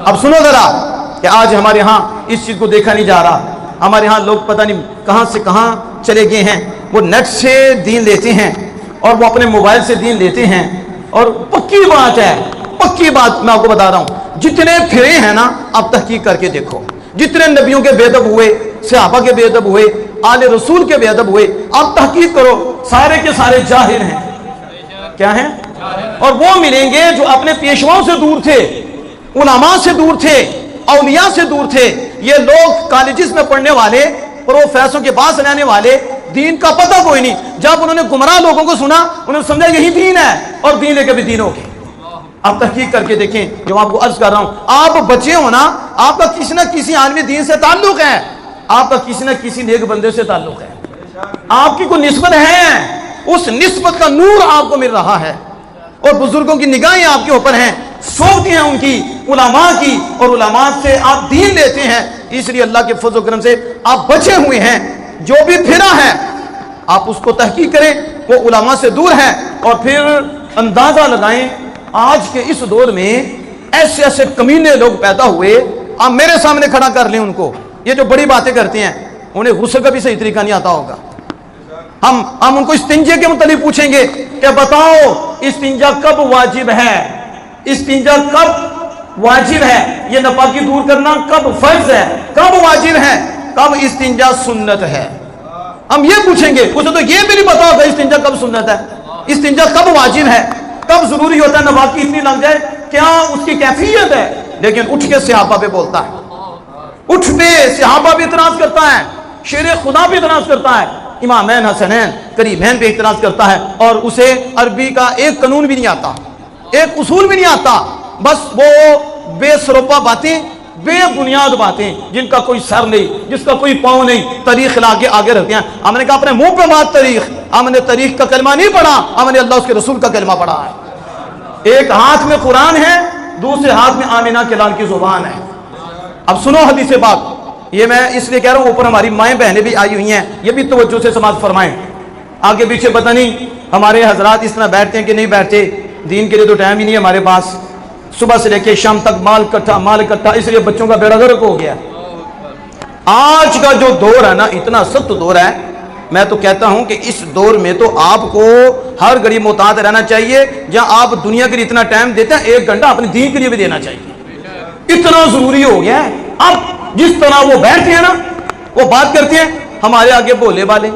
اب سنو ذرا کہ آج ہمارے ہاں اس چیز کو دیکھا نہیں جا رہا. ہمارے ہاں لوگ پتہ نہیں کہاں سے کہاں چلے گئے ہیں. وہ نیٹ سے دین لیتے ہیں اور وہ اپنے موبائل سے دین لیتے ہیں. اور پکی بات ہے، پکی بات میں آپ کو بتا رہا ہوں، جتنے پھرے ہیں نا آپ تحقیق کر کے دیکھو، جتنے نبیوں کے بے ادب ہوئے، صحابہ کے بے ادب ہوئے، آل رسول کے بے ادب ہوئے، آپ تحقیق کرو، سارے کے سارے جاہل ہیں. کیا ہیں؟ اور وہ ملیں گے جو اپنے پیشواؤں سے دور تھے، علماء سے دور تھے، اولیاء سے دور تھے. یہ لوگ کالجز میں پڑھنے والے، پروفیسروں کے پاس رہنے والے، دین کا پتہ کوئی نہیں. جب انہوں نے گمراہ لوگوں کو سنا، انہوں نے سمجھا یہی دین ہے، اور دین لے کے بھی دین ہو گئے. آپ تحقیق کر کے دیکھیں. جو آپ کو عرض کر رہا ہوں، آپ بچے ہو نا، آپ کا کسی نہ کسی عالمی دین سے تعلق ہے، آپ کا کسی نہ کسی نیک بندے سے تعلق ہے، آپ کی کوئی نسبت ہے، اس نسبت کا نور آپ کو مل رہا ہے. اور بزرگوں کی نگاہیں آپ کے اوپر ہیں، صحبتیں ہیں ان کی، علماء کی، اور علماء سے آپ دین لیتے ہیں. اس لیے اللہ کے فضل و کرم سے آپ بچے ہوئے ہیں. جو بھی پھرا ہے آپ اس کو تحقیق کریں، وہ علماء سے دور ہے. اور پھر اندازہ لگائیں آج کے اس دور میں ایسے ایسے کمینے لوگ پیدا ہوئے. آپ میرے سامنے کھڑا کر لیں ان کو، یہ جو بڑی باتیں کرتے ہیں، انہیں غسل کا بھی صحیح طریقہ نہیں آتا ہوگا. ہم ان کو استنجے کے متعلق پوچھیں گے کہ بتاؤ استنجا کب واجب ہے، استنجا کب واجب ہے، یہ ناپاکی دور کرنا کب فرض ہے، کب واجب ہے، کب استنجا سنت ہے. ہم یہ پوچھیں گے. اسے تو یہ بھی نہیں پتا ہوگا استنجا کب سنت ہے، استنجا کب واجب ہے، کب ضروری ہوتا ہے، ناپاکی اتنی لگ جائے کیا اس کی کیفیت ہے. لیکن اٹھ کے صحابہ پہ بولتا ہے، اٹھ پہ صحابہ بھی اعتراض کرتا ہے، شیر خدا بھی اعتراض کرتا ہے، امامین حسنین کریمین پہ اعتراض کرتا ہے. اور اسے عربی کا ایک قانون بھی نہیں آتا، ایک اصول بھی نہیں آتا. بس وہ بے سروپا باتیں، بے بنیاد باتیں، جن کا کوئی سر نہیں، جس کا کوئی پاؤں نہیں، تاریخ لا کے آگے رکھتے ہیں. ہم نے کہا اپنے منہ پہ بات تاریخ، ہم نے تاریخ کا کلمہ نہیں پڑھا، ہم نے اللہ اس کے رسول کا کلمہ پڑھا ہے. ایک ہاتھ میں قرآن ہے، دوسرے ہاتھ میں آمینہ کے لال کی زبان ہے. اب سنو حدیث پاک. یہ میں اس لیے کہہ رہا ہوں، اوپر ہماری مائیں بہنیں بھی آئی ہوئی ہیں، یہ بھی توجہ سے سماعت فرمائیں. آگے پیچھے پتہ نہیں ہمارے حضرات اس طرح بیٹھتے ہیں کہ نہیں بیٹھتے، دین کے لیے تو ٹائم ہی نہیں ہے ہمارے پاس. صبح سے لے کے شام تک مال اکٹھا، اس لیے بچوں کا بیڑا غرق ہو گیا. آج کا جو دور ہے نا، اتنا سخت دور ہے. میں تو کہتا ہوں کہ اس دور میں تو آپ کو ہر گھڑی محتاط رہنا چاہیے. جہاں آپ دنیا کے لیے اتنا ٹائم دیتے ہیں، 1 گھنٹہ اپنے دین کے لیے بھی دینا چاہیے. اتنا ضروری ہو گیا ہے. اب جس طرح وہ بیٹھتے ہیں نا، وہ بات کرتے ہیں، ہمارے آگے بولے والے